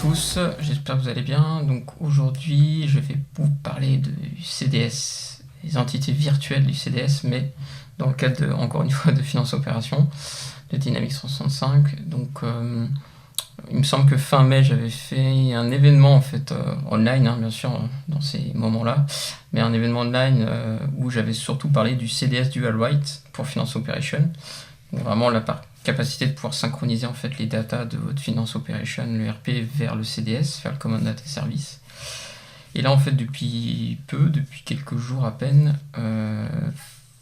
tous, j'espère que vous allez bien. Donc aujourd'hui, je vais vous parler du CDS, les entités virtuelles du CDS, mais dans le cadre, encore une fois, de Finance Opération, de Dynamics 365. Donc il me semble que fin mai, j'avais fait un événement en fait online, bien sûr, dans ces moments-là, mais un événement online où j'avais surtout parlé du CDS Dual Write pour Finance Operation. Donc vraiment la capacité de pouvoir synchroniser en fait les datas de votre Finance Operation, le RP, vers le CDS, vers le Common Data Service. Et là en fait depuis quelques jours à peine,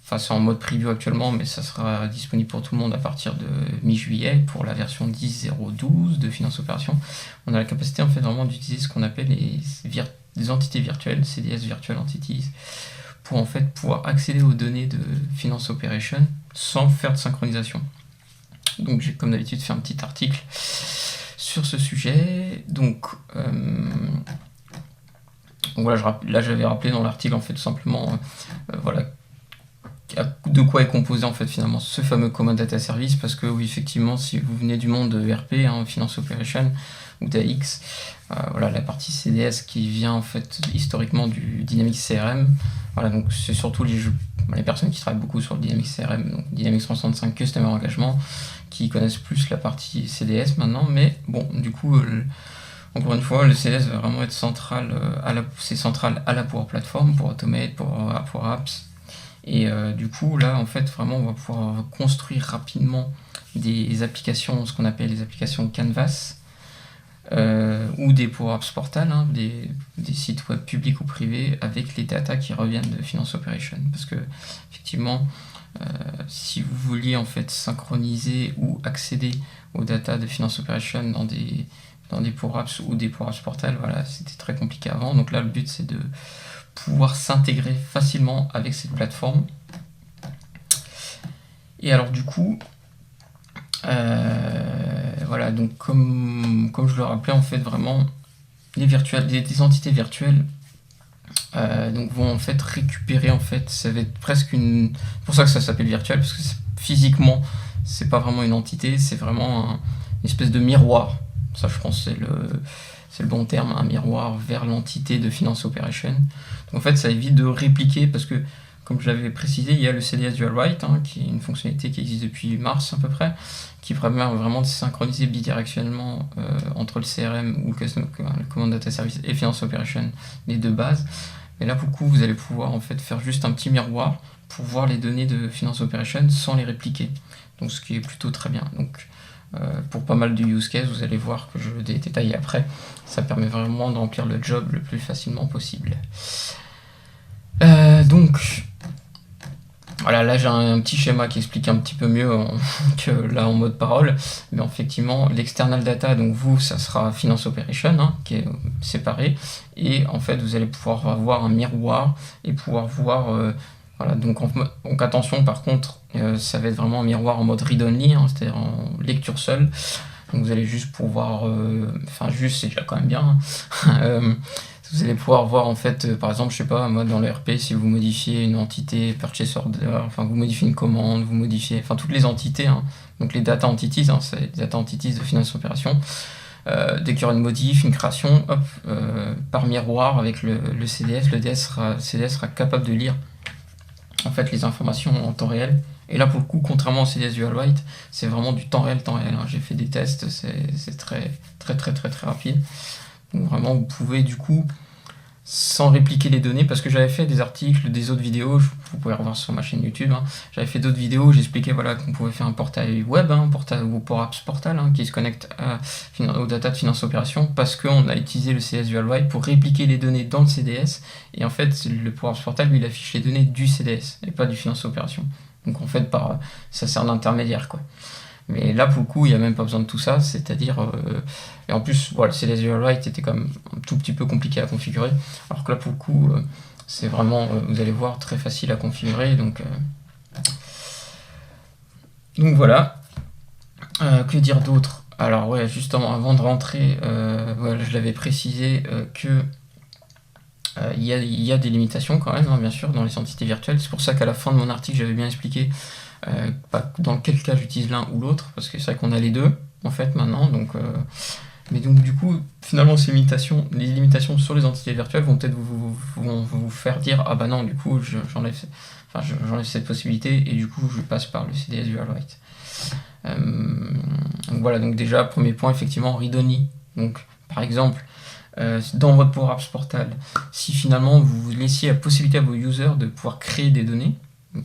c'est en mode preview actuellement, mais ça sera disponible pour tout le monde à partir de mi-juillet pour la version 10.0.12 de Finance Opération. On a la capacité en fait vraiment d'utiliser ce qu'on appelle les entités virtuelles, CDS Virtual Entities, pour en fait pouvoir accéder aux données de Finance Operation sans faire de synchronisation. Donc j'ai comme d'habitude fait un petit article sur ce sujet. Donc voilà, là j'avais rappelé dans l'article en fait tout simplement voilà de quoi est composé en fait finalement ce fameux Common Data Service, parce que oui, effectivement, si vous venez du monde de RP, Finance Operation ou d'AX, voilà, la partie CDS qui vient en fait historiquement du Dynamics CRM, voilà, donc c'est surtout les personnes qui travaillent beaucoup sur le Dynamics CRM, donc Dynamics 365 Customer Engagement, qui connaissent plus la partie CDS maintenant, mais bon, du coup, encore une fois, le CDS va vraiment être central, c'est central à la Power Platform pour Automate, pour Apps. Et du coup, là, en fait, vraiment, on va pouvoir construire rapidement des applications, ce qu'on appelle les applications Canvas, ou des Power Apps Portal, des sites web publics ou privés, avec les datas qui reviennent de Finance Operation. Parce que, effectivement, si vous vouliez en fait synchroniser ou accéder aux datas de Finance Operation dans des Power Apps ou des Power Apps Portal, voilà, c'était très compliqué avant. Donc là, le but, c'est de pouvoir s'intégrer facilement avec cette plateforme. Et alors du coup, voilà, donc comme je le rappelais, en fait, vraiment, des entités virtuelles donc vont en fait récupérer, en fait, ça va être presque c'est pour ça que ça s'appelle virtuel, parce que physiquement, c'est pas vraiment une entité, c'est vraiment une espèce de miroir. Ça, je pense, c'est le bon terme, un miroir vers l'entité de Finance Operation. Donc en fait, ça évite de répliquer, parce que, comme je l'avais précisé, il y a le CDS Dual Write, qui est une fonctionnalité qui existe depuis mars à peu près, qui permet vraiment de synchroniser bidirectionnellement entre le CRM ou le Common Data Service et Finance Operation, les deux bases. Mais là, pour le coup, vous allez pouvoir en fait faire juste un petit miroir pour voir les données de Finance Operation sans les répliquer. Donc ce qui est plutôt très bien. Donc pour pas mal de use cases, vous allez voir que je vais détailler après, ça permet vraiment de remplir le job le plus facilement possible. Donc voilà, là j'ai un petit schéma qui explique un petit peu mieux que là en mode parole, mais effectivement l'external data, donc vous, ça sera Finance Operation, qui est séparé, et en fait vous allez pouvoir avoir un miroir et pouvoir voir voilà, donc attention, par contre, ça va être vraiment un miroir en mode read-only, c'est-à-dire en lecture seule. Donc vous allez juste pouvoir, juste, c'est déjà quand même bien. Vous allez pouvoir voir en fait, par exemple, je sais pas, moi dans le RP, si vous modifiez une entité purchase order, vous modifiez une commande, vous modifiez, toutes les entités, donc les data entities, c'est les data entities de Finance Opération. Dès qu'il y aura une modif, une création, hop, par miroir avec le CDS, CDS sera capable de lire en fait les informations en temps réel. Et là pour le coup, contrairement au CDS Dual Write, c'est vraiment du temps réel. J'ai fait des tests, c'est très très très très très rapide. Donc vraiment vous pouvez du coup, sans répliquer les données, parce que j'avais fait des articles, des autres vidéos, vous pouvez revoir sur ma chaîne YouTube, j'avais fait d'autres vidéos où j'expliquais voilà, qu'on pouvait faire un portail web, portail ou Power Apps Portal, qui se connecte aux data de Finance Opération, parce qu'on a utilisé le CDS Dual Write pour répliquer les données dans le CDS, et en fait le Power Apps Portal, lui, il affiche les données du CDS, et pas du Finance Opération. Donc en fait, ça sert d'intermédiaire, quoi. Mais là, pour le coup, il n'y a même pas besoin de tout ça, c'est-à-dire... et en plus, voilà, le CDS Dual Write était quand même un tout petit peu compliqué à configurer, alors que là, pour le coup, c'est vraiment, vous allez voir, très facile à configurer, donc voilà. Que dire d'autre? Alors ouais, justement, avant de rentrer, voilà, je l'avais précisé que il y a des limitations quand même, bien sûr, dans les entités virtuelles. C'est pour ça qu'à la fin de mon article, j'avais bien expliqué dans quel cas j'utilise l'un ou l'autre, parce que c'est vrai qu'on a les deux, en fait, maintenant. Donc Mais donc du coup, finalement, les limitations sur les entités virtuelles vont peut-être vous faire dire ah bah non, du coup j'enlève cette possibilité et du coup je passe par le CDS URLWrite. Donc voilà, donc déjà premier point, effectivement, read only. Donc par exemple, dans votre Power Apps portal, si finalement vous laissiez la possibilité à vos users de pouvoir créer des données,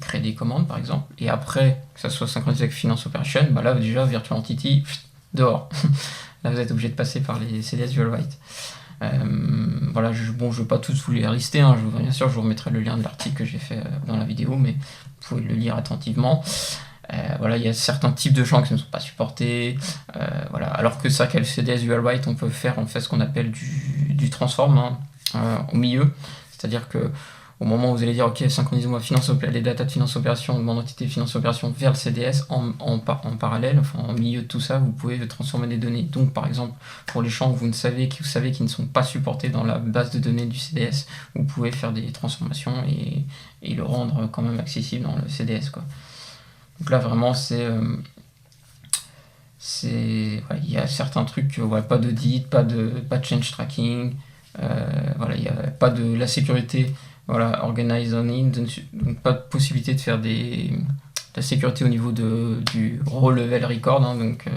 créer des commandes par exemple, et après que ça soit synchronisé avec Finance Operation, bah là déjà Virtual Entity, dehors. Là vous êtes obligé de passer par les CDS URLWrite. Voilà, je ne vais pas tous vous les lister, hein. Bien sûr je vous remettrai le lien de l'article que j'ai fait dans la vidéo, mais vous pouvez le lire attentivement. Voilà, il y a certains types de champs qui ne sont pas supportés, voilà. Alors que ça, qu'elle CDS URLWrite, on peut faire en fait ce qu'on appelle du transform au milieu, c'est-à-dire que au moment où vous allez dire ok, synchronisez-moi les data de finance opération, de mon entité finance opération vers le CDS en parallèle, enfin en milieu de tout ça, vous pouvez transformer des données. Donc par exemple pour les champs que vous savez qui ne sont pas supportés dans la base de données du CDS, vous pouvez faire des transformations et le rendre quand même accessible dans le CDS, quoi. Donc là vraiment il y a certains trucs, pas d'audit, pas de change tracking, voilà, il n'y a pas de la sécurité, voilà, organize only, donc pas de possibilité de faire de la sécurité au niveau du raw level record, hein, donc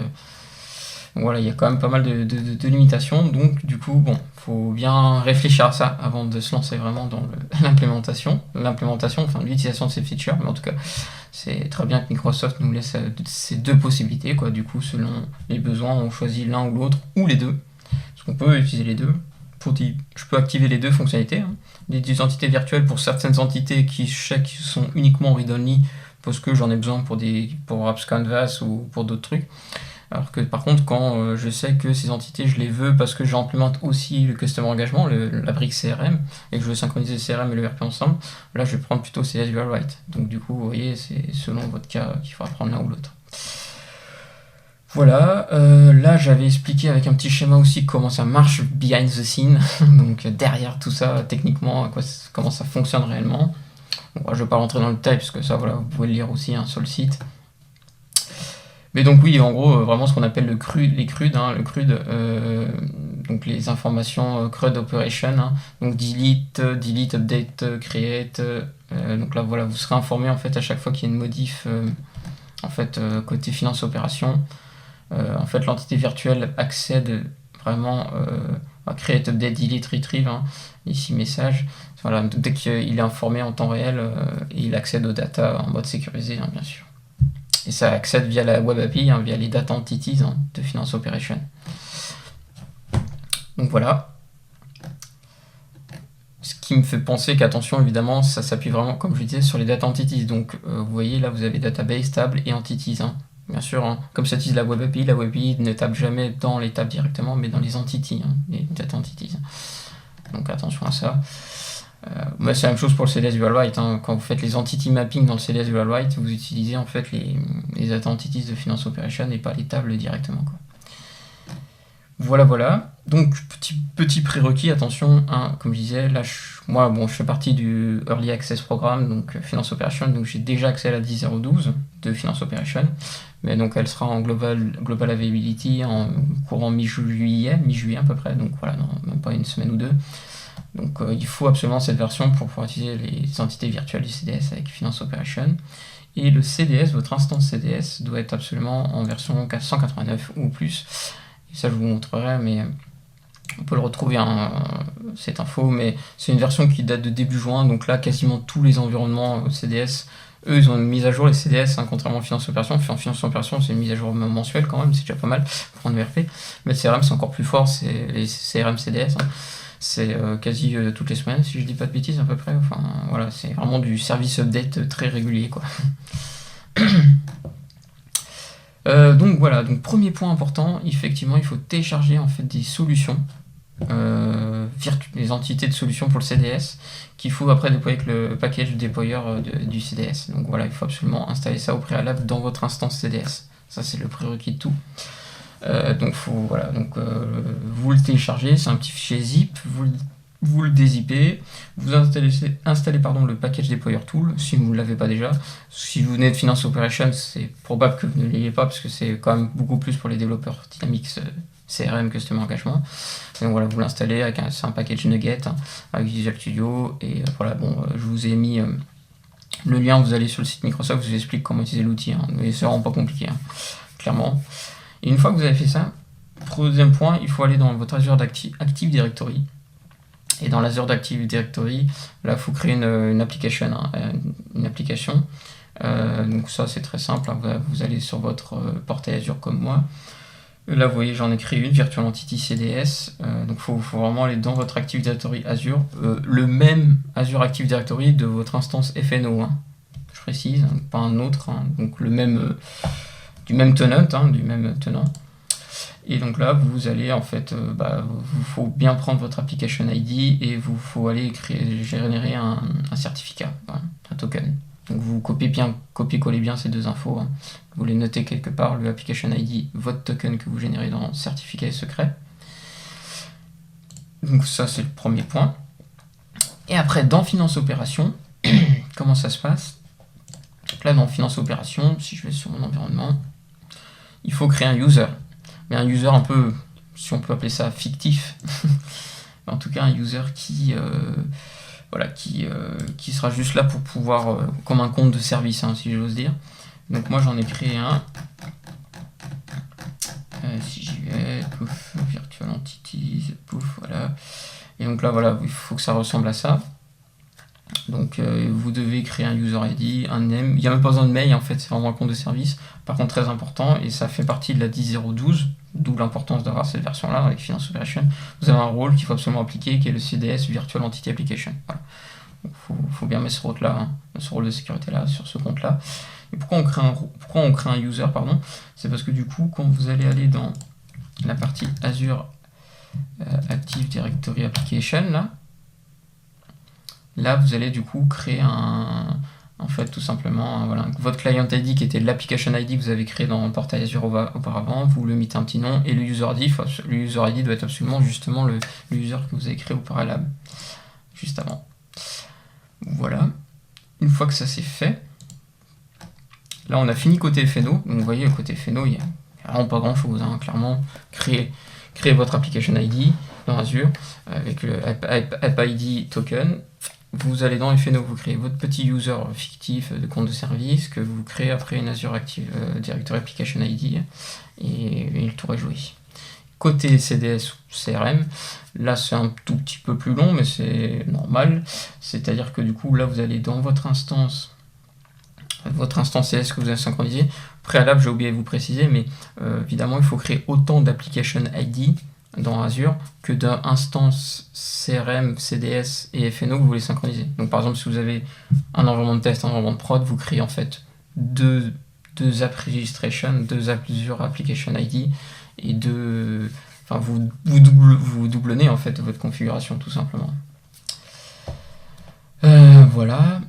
voilà, il y a quand même pas mal de limitations, donc du coup, bon, faut bien réfléchir à ça avant de se lancer vraiment dans l'implémentation, enfin l'utilisation de ces features, mais en tout cas, c'est très bien que Microsoft nous laisse ces deux possibilités, quoi. Du coup, selon les besoins, on choisit l'un ou l'autre, ou les deux, parce qu'on peut utiliser les deux. Je peux activer les deux fonctionnalités, hein. Des entités virtuelles pour certaines entités qui sont uniquement read-only, parce que j'en ai besoin pour Apps Canvas ou pour d'autres trucs. Alors que par contre, quand je sais que ces entités, je les veux parce que j'implémente aussi le Customer Engagement, la brique CRM, et que je veux synchroniser le CRM et le RP ensemble, là je vais prendre plutôt CDS URLWrite. Donc du coup, vous voyez, c'est selon votre cas qu'il faudra prendre l'un ou l'autre. Voilà, là j'avais expliqué avec un petit schéma aussi comment ça marche behind the scene, donc derrière tout ça, techniquement, comment ça fonctionne réellement. Bon, je ne vais pas rentrer dans le détail, parce que ça, voilà, vous pouvez le lire aussi, hein, sur le site. Mais donc oui, en gros, vraiment ce qu'on appelle les CRUD, donc les informations CRUD operation, hein, donc delete, update, create, donc là voilà, vous serez informé en fait à chaque fois qu'il y a une modif en fait côté finance opération. En fait, l'entité virtuelle accède vraiment à create, update, delete, retrieve, hein, ici message. Voilà, dès qu'il est informé en temps réel, il accède aux data en mode sécurisé, hein, bien sûr. Et ça accède via la Web API, hein, via les data entities, hein, de Finance Operation. Donc voilà. Ce qui me fait penser qu'attention, évidemment, ça s'appuie vraiment, comme je disais, sur les data entities. Donc vous voyez là, vous avez database, table et entities, hein. Bien sûr, hein, comme ça utilise la Web API ne tape jamais dans les tables directement, mais dans les entities, hein, les data entities. Donc attention à ça. C'est la même chose pour le CDS URLWrite, hein. Quand vous faites les entity mapping dans le CDS URLWrite, vous utilisez en fait les data entities de Finance Operation et pas les tables directement, quoi. Voilà. Donc petit prérequis, attention, hein, comme je disais, là moi je fais partie du Early Access Programme, donc Finance Operation, donc j'ai déjà accès à la 10.0.12 de Finance Operation, mais donc elle sera en global availability en courant mi-juillet à peu près, donc voilà, même pas une semaine ou deux. Donc il faut absolument cette version pour pouvoir utiliser les entités virtuelles du CDS avec Finance Operation. Et le CDS, votre instance CDS, doit être absolument en version 189 ou plus. Et ça je vous montrerai, mais on peut le retrouver, hein, cette info, mais c'est une version qui date de début juin, donc là quasiment tous les environnements CDS, eux ils ont une mise à jour les CDS, hein, contrairement à Finance Opération. En Finance Opération c'est une mise à jour mensuelle quand même, c'est déjà pas mal pour un ERP, mais le CRM c'est encore plus fort, c'est les CRM CDS, hein. C'est quasi toutes les semaines, si je dis pas de bêtises à peu près, enfin voilà, c'est vraiment du service update très régulier, quoi. Donc voilà, donc premier point important, effectivement il faut télécharger en fait des solutions, des entités de solutions pour le CDS qu'il faut après déployer avec le package déployeur du CDS. Donc voilà, il faut absolument installer ça au préalable dans votre instance CDS, ça c'est le prérequis de tout. Donc vous le téléchargez, c'est un petit fichier zip, vous le vous le dézippez, vous installez le package deployer tool si vous ne l'avez pas déjà. Si vous venez de Finance Operations, c'est probable que vous ne l'ayez pas parce que c'est quand même beaucoup plus pour les développeurs Dynamics CRM Customer Engagement. Et donc voilà, vous l'installez avec c'est un package Nugget avec Visual Studio. Et voilà, je vous ai mis le lien, vous allez sur le site Microsoft, je vous explique comment utiliser l'outil. Mais c'est vraiment pas compliqué, clairement. Et une fois que vous avez fait ça, deuxième point, il faut aller dans votre Azure Active Directory. Et dans l'Azure Active Directory, là, il faut créer une application. Donc ça, c'est très simple. Vous allez sur votre portail Azure comme moi. Là, vous voyez, j'en ai créé une, Virtual Entity CDS. Donc, il faut vraiment aller dans votre Active Directory Azure. Le même Azure Active Directory de votre instance FNO. Je précise, pas un autre. Donc, le même, du même tenant. Et donc là, vous allez en fait, vous faut bien prendre votre application ID et vous faut aller générer un certificat, un token. Donc vous copiez-collez bien ces deux infos. Vous les notez quelque part, le application ID, votre token que vous générez dans certificat et secret. Donc ça, c'est le premier point. Et après, dans Finance Opération, comment ça se passe? Donc là, dans Finance Opération, si je vais sur mon environnement, il faut créer un user. Mais un user un peu, si on peut appeler ça, fictif. En tout cas, un user qui sera juste là pour pouvoir, comme un compte de service, si j'ose dire. Donc moi, j'en ai créé un. Si j'y vais, pouf, Virtual Entities, pouf, voilà. Et donc là, voilà, il faut que ça ressemble à ça. Donc vous devez créer un user ID, un name. Il n'y a même pas besoin de mail, en fait, c'est vraiment un compte de service. Par contre, très important, et ça fait partie de la 10.0.12, d'où l'importance d'avoir cette version-là avec Finance Operation. Vous avez un rôle qu'il faut absolument appliquer, qui est le CDS Virtual Entity Application. Voilà. Il faut bien mettre ce rôle-là, ce rôle de sécurité-là, sur ce compte-là. Et pourquoi on crée un user, c'est parce que du coup, quand vous allez aller dans la partie Azure Active Directory Application, là vous allez du coup créer en fait tout simplement votre client ID qui était l'application ID que vous avez créé dans le portail Azure auparavant, vous lui mettez un petit nom et le user ID doit être absolument justement le user que vous avez créé au préalable juste avant. Voilà, une fois que ça c'est fait, là on a fini côté FNO. Donc vous voyez côté FNO il n'y a vraiment pas grand chose, clairement. Créez votre application ID dans Azure avec le App ID token. Vous allez dans FNO, vous créez votre petit user fictif de compte de service que vous créez après une Azure Active Directory Application ID et le tour est joué. Côté CDS ou CRM, là c'est un tout petit peu plus long mais c'est normal, c'est-à-dire que du coup là vous allez dans votre instance CS que vous avez synchronisé. Préalable, j'ai oublié de vous préciser, mais évidemment il faut créer autant d'application ID dans Azure que d'instances CRM, CDS et FNO que vous voulez synchroniser. Donc par exemple, si vous avez un environnement de test, un environnement de prod, vous créez en fait deux app registration, deux Azure application ID et vous doublonnez en fait votre configuration tout simplement. Voilà.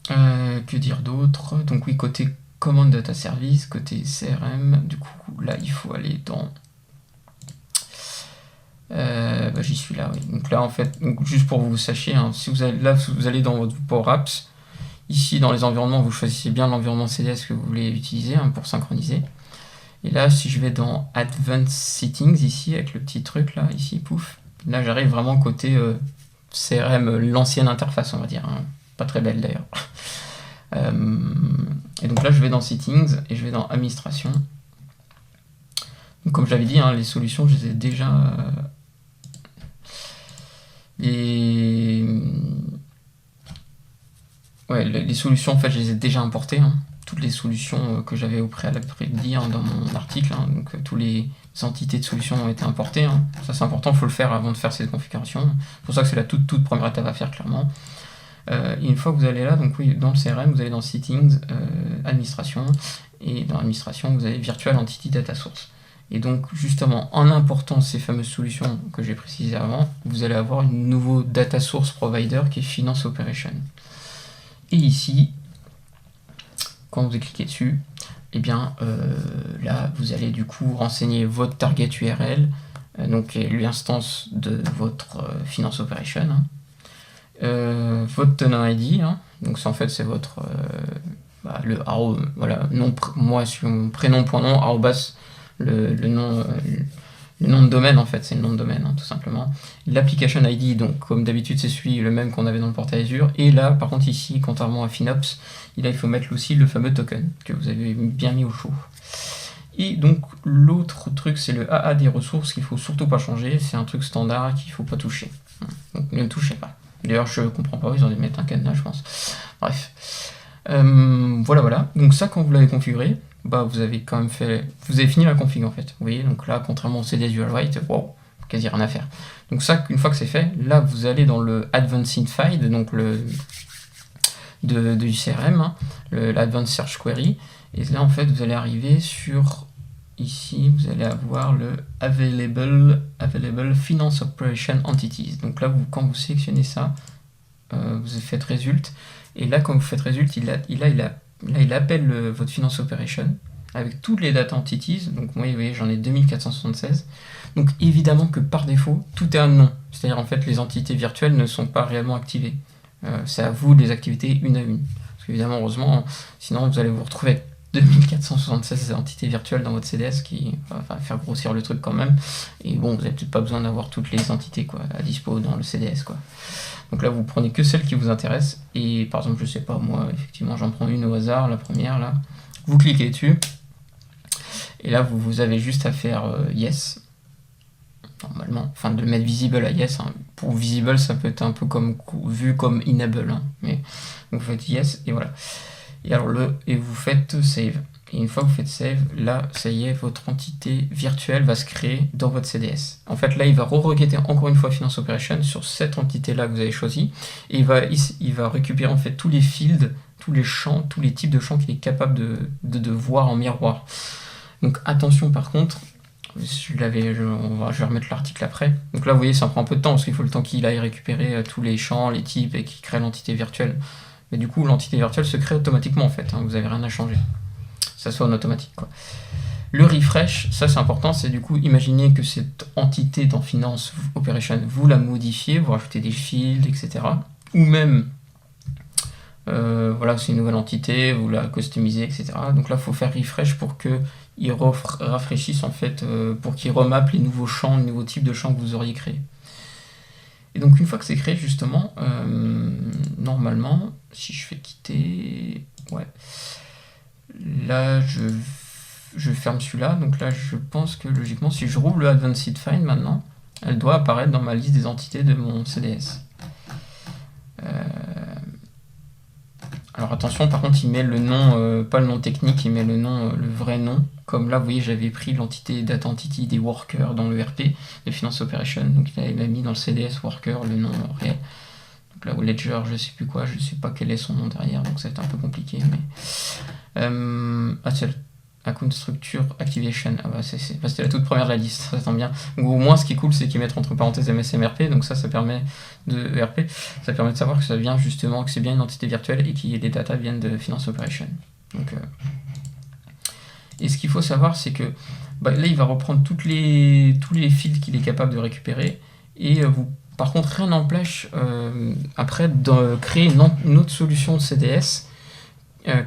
Que dire d'autre? Donc oui, côté Command Data Service, côté CRM, du coup là il faut aller dans j'y suis là, oui. Donc là en fait, juste pour que vous sachiez, si vous allez dans votre Power Apps, ici dans les environnements, vous choisissez bien l'environnement CDS que vous voulez utiliser pour synchroniser. Et là, si je vais dans Advanced Settings ici, avec le petit truc là, ici, pouf, là j'arrive vraiment côté CRM, l'ancienne interface on va dire, pas très belle d'ailleurs. Et donc là je vais dans Settings et je vais dans Administration. Donc, comme je l'avais dit, les solutions je les ai déjà les solutions en fait je les ai déjà importées, toutes les solutions que j'avais au préalable dit dans mon article, donc tous les entités de solutions ont été importées, ça c'est important, il faut le faire avant de faire cette configuration, c'est pour ça que c'est la toute première étape à faire clairement. Et une fois que vous allez là, donc oui, dans le CRM, vous allez dans Settings, Administration, et dans Administration, vous avez Virtual Entity Data Source. Et donc, justement, en important ces fameuses solutions que j'ai précisées avant, vous allez avoir un nouveau Data Source Provider qui est Finance Operation. Et ici, quand vous cliquez dessus, et bien là, vous allez du coup renseigner votre target URL, donc l'instance de votre Finance Operation, votre tenant ID, donc en fait c'est votre le voilà, moi sur mon prénom.nom, arrobas, le nom de domaine en fait, c'est le nom de domaine tout simplement. L'application ID, donc comme d'habitude c'est le même qu'on avait dans le portail Azure, et là par contre ici, contrairement à FinOps, il faut mettre aussi le fameux token que vous avez bien mis au chaud. Et donc l'autre truc c'est le AA des ressources qu'il faut surtout pas changer, c'est un truc standard qu'il faut pas toucher. Donc ne touchez pas. D'ailleurs je comprends pas, ils ont dû mettre un cadenas je pense. Bref. Voilà. Donc ça quand vous l'avez configuré, vous avez quand même vous avez fini la config en fait. Vous voyez, donc là contrairement au CDS URWrite, wow, quasi rien à faire. Donc ça, une fois que c'est fait, là vous allez dans le Advanced Find, donc du CRM, l'Advanced Search Query, et là en fait vous allez arriver sur ici, vous allez avoir le Available Finance Operation Entities. Donc là, quand vous sélectionnez ça, vous faites Result. Et là, quand vous faites Result, il appelle votre Finance Operation avec toutes les data entities. Donc moi, vous voyez, j'en ai 2476. Donc évidemment que par défaut, tout est un nom. C'est-à-dire en fait, les entités virtuelles ne sont pas réellement activées. C'est à vous de les activer une à une. Parce qu'évidemment, heureusement, sinon vous allez vous retrouver avec 2476 entités virtuelles dans votre CDS qui va faire grossir le truc quand même. Et bon, vous n'avez peut-être pas besoin d'avoir toutes les entités à dispo dans le CDS. Donc là, vous prenez que celles qui vous intéressent. Et par exemple, je sais pas, moi, effectivement, j'en prends une au hasard, la première, là. Vous cliquez dessus. Et là, vous avez juste à faire Yes. Normalement. Enfin, de mettre Visible à Yes. Pour Visible, ça peut être un peu vu comme Enable. Mais donc, vous faites Yes, et voilà. Et vous faites Save. Et une fois que vous faites Save, là, ça y est, votre entité virtuelle va se créer dans votre CDS. En fait, là, il va re-requêter encore une fois Finance Operation sur cette entité-là que vous avez choisie. Et il va récupérer en fait tous les fields, tous les champs, tous les types de champs qu'il est capable de voir en miroir. Donc attention par contre, je vais remettre l'article après. Donc là, vous voyez, ça prend un peu de temps parce qu'il faut le temps qu'il aille récupérer tous les champs, les types et qu'il crée l'entité virtuelle. Mais du coup, l'entité virtuelle se crée automatiquement en fait, vous n'avez rien à changer. Ça soit en automatique. Le refresh, ça c'est important, c'est du coup, imaginez que cette entité dans Finance Operation, vous la modifiez, vous rajoutez des fields, etc. Ou même, voilà, c'est une nouvelle entité, vous la customisez, etc. Donc là, il faut faire refresh pour qu'il rafraîchisse en fait, pour qu'il remappe les nouveaux champs, les nouveaux types de champs que vous auriez créés. Et donc une fois que c'est créé justement, normalement, si je fais quitter, là je ferme celui-là, donc là je pense que logiquement si je rouvre le Advanced Find maintenant, elle doit apparaître dans ma liste des entités de mon CDS. Alors attention, par contre il met le nom, pas le nom technique, il met le nom, le vrai nom. Comme là, vous voyez, j'avais pris l'entité Data Entity des workers dans le RP de Finance Operation, donc il m'a mis dans le CDS worker le nom réel. Donc là, au Ledger, je sais plus quoi, je sais pas quel est son nom derrière, donc ça va être un peu compliqué. Mais Account Structure Activation, c'était la toute première de la liste, ça tombe bien. Donc, au moins, ce qui est cool, c'est qu'ils mettent entre parenthèses MSMRP, donc ça permet ça permet de savoir que ça vient justement, que c'est bien une entité virtuelle et que les datas viennent de Finance Operation. Donc, et ce qu'il faut savoir, c'est que là, il va reprendre tous les fields qu'il est capable de récupérer. Et par contre, rien n'empêche après de créer une autre solution de CDS,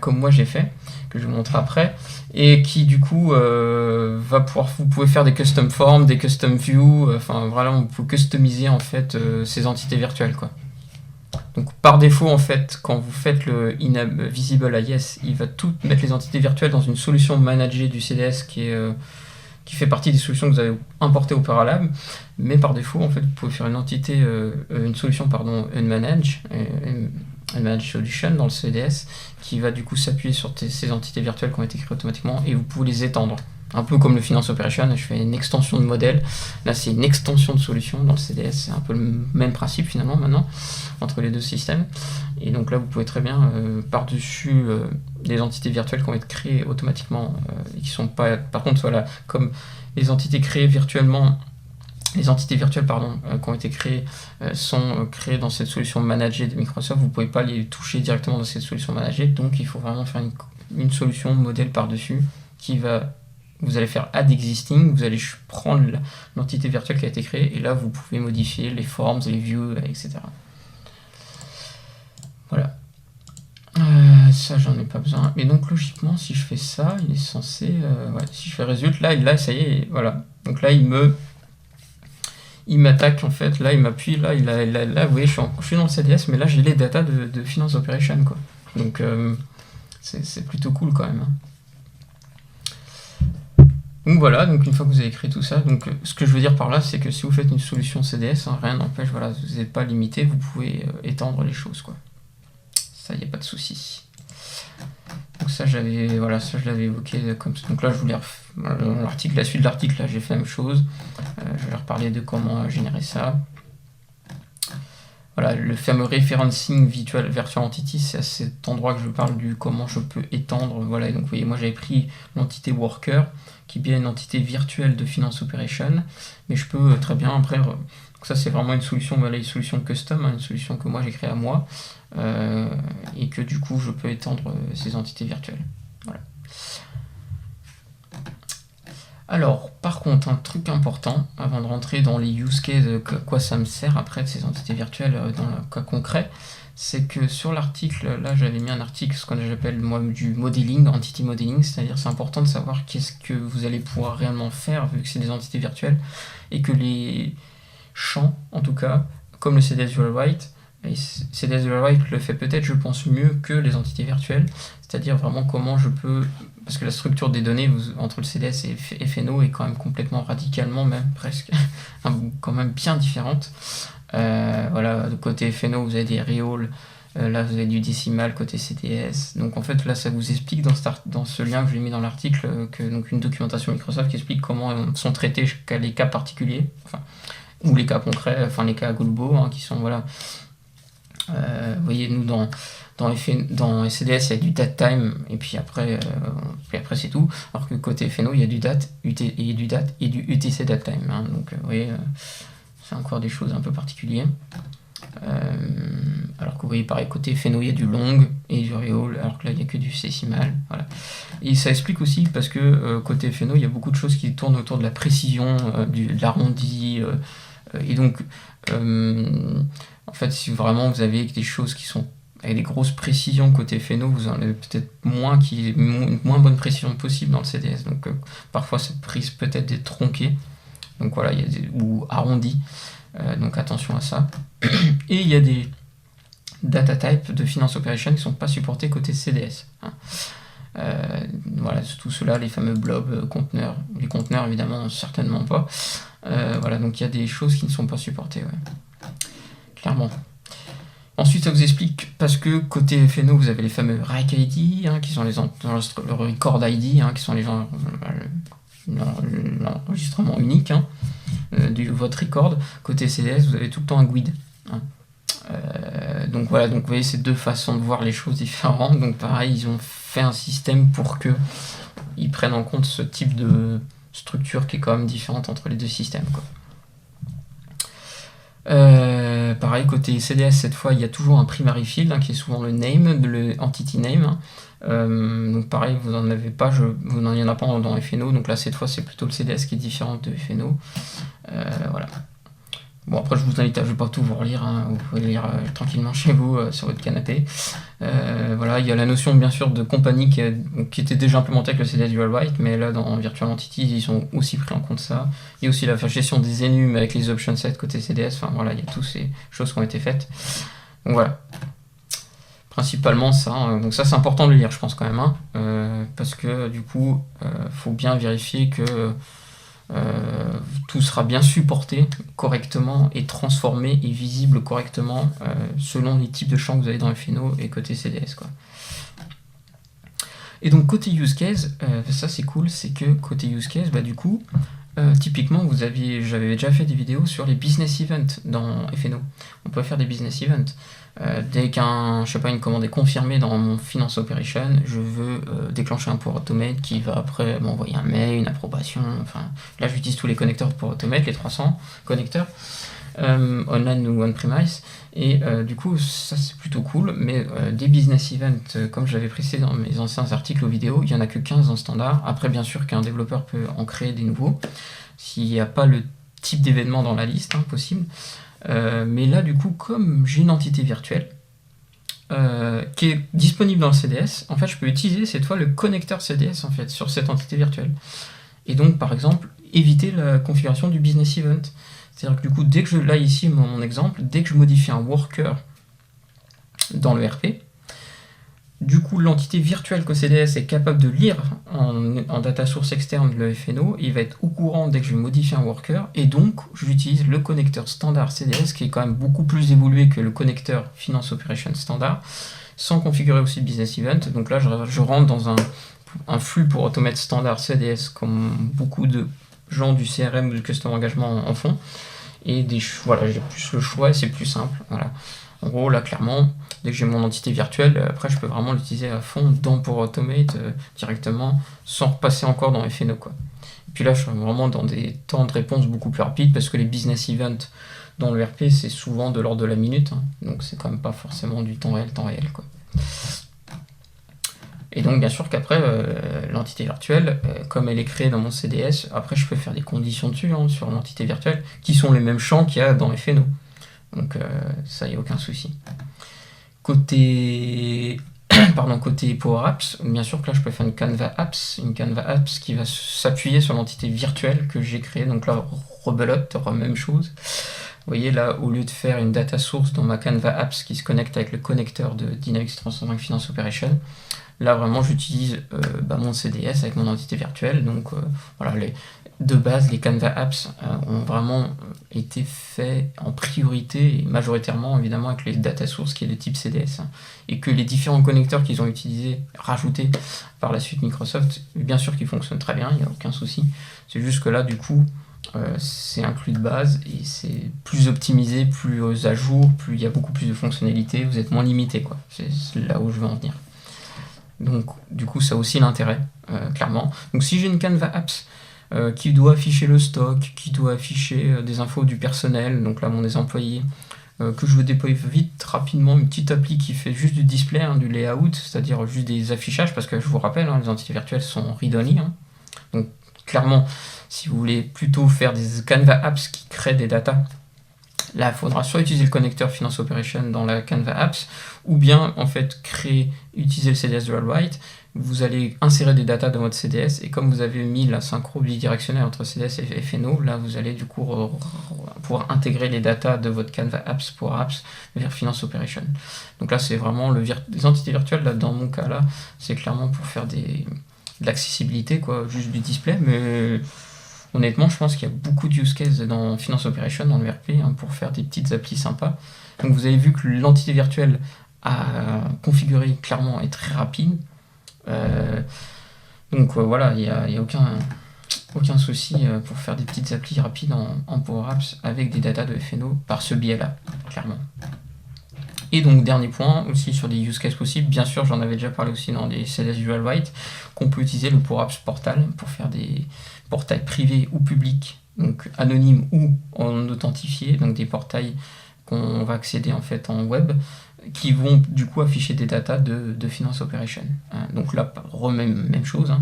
comme moi j'ai fait, que je vous montrerai après, et qui du coup va pouvoir, vous pouvez faire des custom forms, des custom views, voilà, on peut customiser en fait ces entités virtuelles, Donc par défaut, en fait, quand vous faites le Visible à Yes, il va tout mettre les entités virtuelles dans une solution managée du CDS qui fait partie des solutions que vous avez importées au Paralab. Mais par défaut, en fait, vous pouvez faire une solution unmanaged solution dans le CDS qui va du coup s'appuyer sur ces entités virtuelles qui ont été créées automatiquement et vous pouvez les étendre. Un peu comme le Finance Operation, je fais une extension de modèle. Là, c'est une extension de solution dans le CDS. C'est un peu le même principe finalement maintenant entre les deux systèmes. Et donc là, vous pouvez très bien par-dessus des entités virtuelles qui vont être créées automatiquement et qui sont pas. Par contre, voilà, comme les entités créées virtuellement. Les entités virtuelles qui ont été créées sont créées dans cette solution managée de Microsoft. Vous ne pouvez pas les toucher directement dans cette solution managée. Donc, il faut vraiment faire une solution modèle par-dessus qui va vous allez faire Add Existing, vous allez prendre l'entité virtuelle qui a été créée, et là vous pouvez modifier les forms, les views, etc. Voilà. Ça j'en ai pas besoin. Mais donc logiquement si je fais ça, il est censé... ouais, si je fais result, là ça y est, voilà. Donc là il m'attaque en fait, là il m'appuie, là vous voyez je suis dans le CDS, mais là j'ai les datas de Finance Operation quoi. Donc c'est plutôt cool quand même. Donc voilà, donc une fois que vous avez créé tout ça, donc ce que je veux dire par là, c'est que si vous faites une solution CDS, hein, rien n'empêche, voilà, vous n'êtes pas limité, vous pouvez étendre les choses quoi. Ça, il n'y a pas de souci. Donc ça, ça je l'avais évoqué comme ça. Donc là, je voulais l'article, la suite de l'article, là, j'ai fait la même chose. Je vais reparler de comment générer ça. Voilà, le fameux referencing virtual entity, c'est à cet endroit que je parle du comment je peux étendre. Voilà, donc vous voyez, moi j'avais pris l'entité worker, qui est bien une entité virtuelle de finance operation, mais je peux très bien après. Donc ça c'est vraiment une solution, voilà, une solution custom, hein, une solution que moi j'ai créée à moi, et que du coup je peux étendre ces entités virtuelles. Voilà. Alors, par contre, un truc important, avant de rentrer dans les use cases, à quoi ça me sert après de ces entités virtuelles dans le cas concret, c'est que sur l'article, là j'avais mis un article, ce qu'on appelle moi du modeling, entity modeling, c'est-à-dire c'est important de savoir qu'est-ce que vous allez pouvoir réellement faire vu que c'est des entités virtuelles, et que les champs, en tout cas, comme le CDS URLWrite, et CDS URLWrite le fait peut-être, je pense, mieux que les entités virtuelles, c'est-à-dire vraiment comment je peux... Parce que la structure des données entre le CDS et FNO est quand même complètement radicalement, même presque, quand même bien différente. Voilà, de côté FNO, vous avez des reals, là vous avez du décimal côté CDS. Donc en fait, là ça vous explique dans ce lien que je l'ai mis dans l'article, donc une documentation Microsoft qui explique comment sont traités les cas particuliers, enfin, ou les cas concrets, enfin les cas globaux, hein, qui sont, voilà. Vous voyez, nous dans CDS, il y a du date time, et puis après c'est tout. Alors que côté FNO, il y a du date, et du UTC date time. Hein. Donc, vous voyez, c'est encore des choses un peu particulières. Alors que vous voyez, pareil, côté FNO, il y a du long et du real, alors que là, il n'y a que du décimal. Voilà. Et ça explique aussi, parce que côté FNO, il y a beaucoup de choses qui tournent autour de la précision, de l'arrondi, et donc... en fait, si vraiment vous avez des choses qui sont avec des grosses précisions côté FNO, vous en avez peut-être moins une moins bonne précision possible dans le CDS. Donc parfois cette prise peut-être d'être tronquée. Donc voilà, ou arrondie. Donc attention à ça. Et il y a des data types de finance operation qui ne sont pas supportés côté CDS. Hein. Voilà, tout cela, les fameux blobs, conteneurs. Les conteneurs, évidemment, certainement pas. Voilà, donc il y a des choses qui ne sont pas supportées. Ouais. Clairement. Ensuite, ça vous explique, parce que côté FNO, vous avez les fameux RAC ID, hein, qui sont le record ID, hein, qui sont l'enregistrement unique, hein, de votre record. Côté CDS, vous avez tout le temps un GUID. Hein. Donc voilà, donc vous voyez, c'est deux façons de voir les choses différentes. Donc pareil, ils ont fait un système pour que ils prennent en compte ce type de structure qui est quand même différente entre les deux systèmes, quoi. Pareil, côté CDS, cette fois, il y a toujours un primary field, hein, qui est souvent le name, le entity name. Donc pareil, vous n'en avez pas, il n'y en a pas dans FNO, donc là, cette fois, c'est plutôt le CDS qui est différent de FNO. Voilà. Bon, après, je vous invite je ne vais pas tout vous relire, hein, vous pouvez lire tranquillement chez vous, sur votre canapé. Voilà, il y a la notion, bien sûr, de compagnie qui était déjà implémentée avec le CDS URLWrite, mais là, dans Virtual Entities, ils ont aussi pris en compte ça. Il y a aussi la gestion des enums avec les option sets côté CDS, enfin voilà, il y a toutes ces choses qui ont été faites. Donc voilà. Principalement ça, hein. Donc ça c'est important de le lire, je pense quand même, hein, parce que du coup, faut bien vérifier que tout sera bien supporté correctement et transformé et visible correctement selon les types de champs que vous avez dans FNO et côté CDS, quoi. Et donc côté use case, ça c'est cool, c'est que côté use case, bah du coup, typiquement j'avais déjà fait des vidéos sur les business events dans FNO. On peut faire des business events. Dès une commande est confirmée dans mon Finance Operation, je veux déclencher un Power Automate qui va après m'envoyer un mail, une approbation, enfin là j'utilise tous les connecteurs de Power Automate, les 300 connecteurs, online ou on-premise. Et du coup, ça c'est plutôt cool, mais des business events, comme je l'avais précisé dans mes anciens articles ou vidéos, il n'y en a que 15 en standard. Après, bien sûr qu'un développeur peut en créer des nouveaux, s'il n'y a pas le type d'événement dans la liste, possible. Mais là, du coup, comme j'ai une entité virtuelle, qui est disponible dans le CDS, en fait, je peux utiliser cette fois le connecteur CDS en fait, sur cette entité virtuelle. Et donc, par exemple, éviter la configuration du business event. C'est-à-dire que du coup, dès que là ici, mon exemple, dès que je modifie un worker dans le RP, du coup, l'entité virtuelle que CDS est capable de lire en data source externe le FNO, il va être au courant dès que je vais modifier un worker, et donc j'utilise le connecteur standard CDS qui est quand même beaucoup plus évolué que le connecteur Finance Operation standard, sans configurer aussi le business event. Donc là, je rentre dans un flux pour automate standard CDS comme beaucoup de gens du CRM ou du Customer Engagement en font. Et voilà, j'ai plus le choix et c'est plus simple. Voilà. En gros, là, clairement, dès que j'ai mon entité virtuelle, après, je peux vraiment l'utiliser à fond dans Power Automate directement, sans repasser encore dans FNO, quoi. Et puis là, je suis vraiment dans des temps de réponse beaucoup plus rapides, parce que les business events dans le RP, c'est souvent de l'ordre de la minute, donc c'est quand même pas forcément du temps réel, quoi. Et donc, bien sûr qu'après, l'entité virtuelle, comme elle est créée dans mon CDS, après, je peux faire des conditions dessus, sur l'entité virtuelle, qui sont les mêmes champs qu'il y a dans FNO. Donc, ça, il n'y a aucun souci. Côté Power Apps, bien sûr que là, je peux faire une Canva Apps qui va s'appuyer sur l'entité virtuelle que j'ai créée. Donc là, rebelote, même chose. Vous voyez, là, au lieu de faire une data source dans ma Canva Apps qui se connecte avec le connecteur de Dynamics 365 Finance Operation, là, vraiment, j'utilise mon CDS avec mon entité virtuelle. Donc, voilà, de base, les Canva Apps ont vraiment été faits en priorité et majoritairement, évidemment, avec les data sources qui est de type CDS. Et que les différents connecteurs qu'ils ont rajoutés par la suite Microsoft, bien sûr qu'ils fonctionnent très bien, il n'y a aucun souci. C'est juste que là, du coup, c'est inclus de base et c'est plus optimisé, plus à jour, plus il y a beaucoup plus de fonctionnalités, vous êtes moins limité, quoi. C'est là où je veux en venir. Donc, du coup, ça a aussi l'intérêt, clairement. Donc, si j'ai une Canva Apps qui doit afficher le stock, qui doit afficher des infos du personnel, donc là, des employés, que je veux déployer vite, rapidement, une petite appli qui fait juste du display, du layout, c'est-à-dire juste des affichages, parce que je vous rappelle, les entités virtuelles sont read-only. Donc, clairement, si vous voulez plutôt faire des Canva Apps qui créent des datas, là, il faudra soit utiliser le connecteur Finance Operation dans la Canva Apps, ou bien, en fait, utiliser le CDS Dual Write. Vous allez insérer des datas dans votre CDS, et comme vous avez mis la synchro bidirectionnelle entre CDS et FNO, là, vous allez du coup pouvoir intégrer les datas de votre Canva Apps pour Apps vers Finance Operation. Donc là, c'est vraiment les entités virtuelles, là, dans mon cas, là, c'est clairement pour faire de l'accessibilité, quoi, juste du display, mais honnêtement, je pense qu'il y a beaucoup de use cases dans Finance Operation, dans le RP, pour faire des petites applis sympas. Donc vous avez vu que l'entité virtuelle à configurer clairement est très rapide. Donc voilà, il n'y a aucun souci pour faire des petites applis rapides en Power Apps avec des datas de FNO par ce biais-là, clairement. Et donc, dernier point, aussi sur des use cases possibles, bien sûr, j'en avais déjà parlé aussi dans les CDS Dual Write, qu'on peut utiliser le Power Apps Portal pour faire des portails privés ou publics, donc anonymes ou en authentifié, donc des portails qu'on va accéder en fait en web, qui vont du coup afficher des datas de Finance Operation. Donc là, même chose.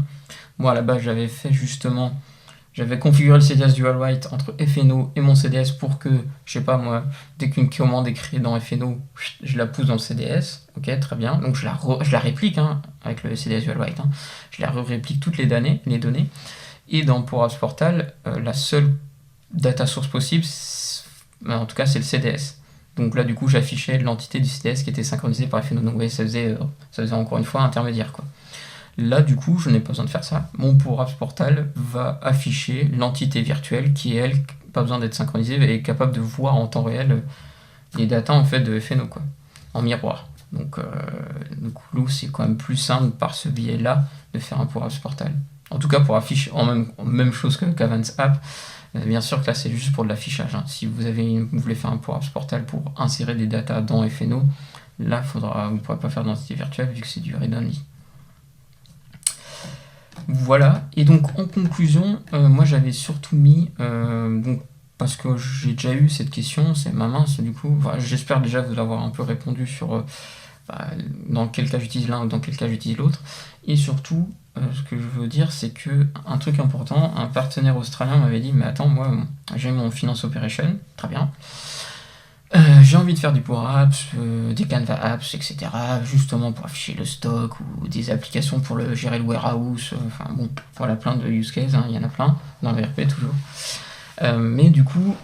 Moi, à la base, j'avais configuré le CDS Dual Write entre FNO et mon CDS pour que, je sais pas moi, dès qu'une commande est créée dans FNO, je la pousse dans le CDS. Ok, très bien. Donc je la réplique avec le CDS Dual Write. Je la réplique toutes les données. Et dans Power Apps Portal, la seule data source possible, en tout cas, c'est le CDS. Donc là, du coup, j'affichais l'entité du CDS qui était synchronisée par FNO. Donc vous voyez, ça faisait encore une fois intermédiaire, quoi. Là, du coup, je n'ai pas besoin de faire ça. Mon Power Apps Portal va afficher l'entité virtuelle qui, elle, pas besoin d'être synchronisée, est capable de voir en temps réel les datas en fait, de FNO, quoi, en miroir. Donc, du coup, c'est quand même plus simple par ce biais-là de faire un Power Apps Portal. En tout cas, pour afficher en même chose qu'Avance App. Bien sûr que là, c'est juste pour de l'affichage. Si vous voulez faire un Power Apps Portal pour insérer des datas dans FNO, là, vous ne pourrez pas faire d'entité virtuelle vu que c'est du read-only. Voilà, et donc en conclusion, moi j'avais surtout mis donc parce que j'ai déjà eu cette question, c'est ma mince, du coup, voilà, j'espère déjà vous avoir un peu répondu sur dans quel cas j'utilise l'un ou dans quel cas j'utilise l'autre. Et surtout, ce que je veux dire, c'est que un truc important, un partenaire australien m'avait dit, mais attends, moi, j'ai mon Finance Operation, très bien. J'ai envie de faire du Power Apps, des Canva Apps, etc. Justement pour afficher le stock ou des applications pour gérer le warehouse. Enfin bon, voilà, plein de use cases, hein, il y en a plein, dans VRP toujours. Mais du coup,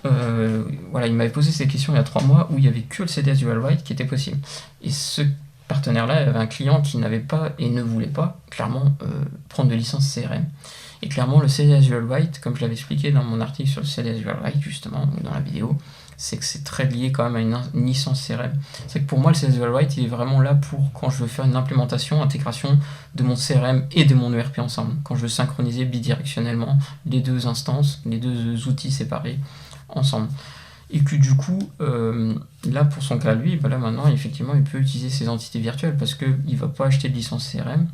voilà, il m'avait posé ces questions il y a 3 mois où il n'y avait que le CDS UiWrite qui était possible. Et ce partenaire-là avait un client qui n'avait pas et ne voulait pas, clairement, prendre de licence CRM. Et clairement, le CDS UiWrite, comme je l'avais expliqué dans mon article sur le CDS UiWrite, justement, ou dans la vidéo, c'est que c'est très lié quand même à une licence CRM. C'est que pour moi, le CDS UiWrite, il est vraiment là pour quand je veux faire une implémentation, intégration de mon CRM et de mon ERP ensemble. Quand je veux synchroniser bidirectionnellement les deux instances, les deux outils séparés ensemble. Et que du coup, là pour son cas lui, bah là maintenant effectivement il peut utiliser ces entités virtuelles parce qu'il ne va pas acheter de licence CRM.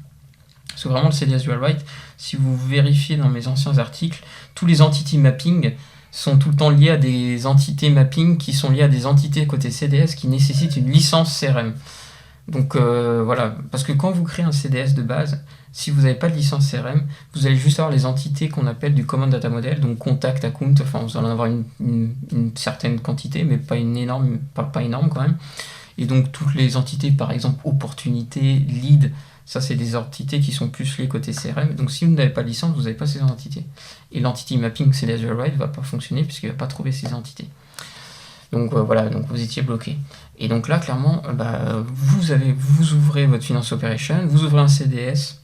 Parce que vraiment le CDS UiWrite, si vous vérifiez dans mes anciens articles, tous les entity mapping sont tout le temps liés à des entités mapping qui sont liées à des entités côté CDS qui nécessitent une licence CRM. Donc voilà, parce que quand vous créez un CDS de base, si vous n'avez pas de licence CRM, vous allez juste avoir les entités qu'on appelle du Common Data Model, donc contact, account, enfin vous allez en avoir une certaine quantité, mais pas une énorme, pas énorme quand même. Et donc toutes les entités, par exemple opportunité, lead, ça c'est des entités qui sont plus liées côté CRM. Donc si vous n'avez pas de licence, vous n'avez pas ces entités. Et l'entity mapping CDS UiWrite ne va pas fonctionner puisqu'il ne va pas trouver ces entités. Donc voilà, donc vous étiez bloqué. Et donc là, clairement, vous ouvrez votre Finance Operation, vous ouvrez un CDS,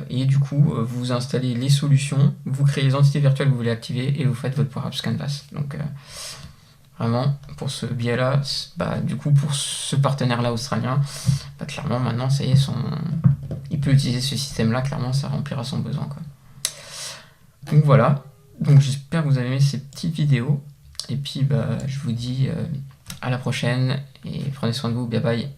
et du coup, vous installez les solutions, vous créez les entités virtuelles que vous voulez activer et vous faites votre Power Apps Canvas. Donc vraiment, pour ce biais-là, du coup, pour ce partenaire-là australien, clairement, maintenant, ça y est, il peut utiliser ce système-là, clairement, ça remplira son besoin, quoi. Donc voilà. Donc j'espère que vous avez aimé ces petites vidéos. Et puis je vous dis à la prochaine et prenez soin de vous. Bye bye.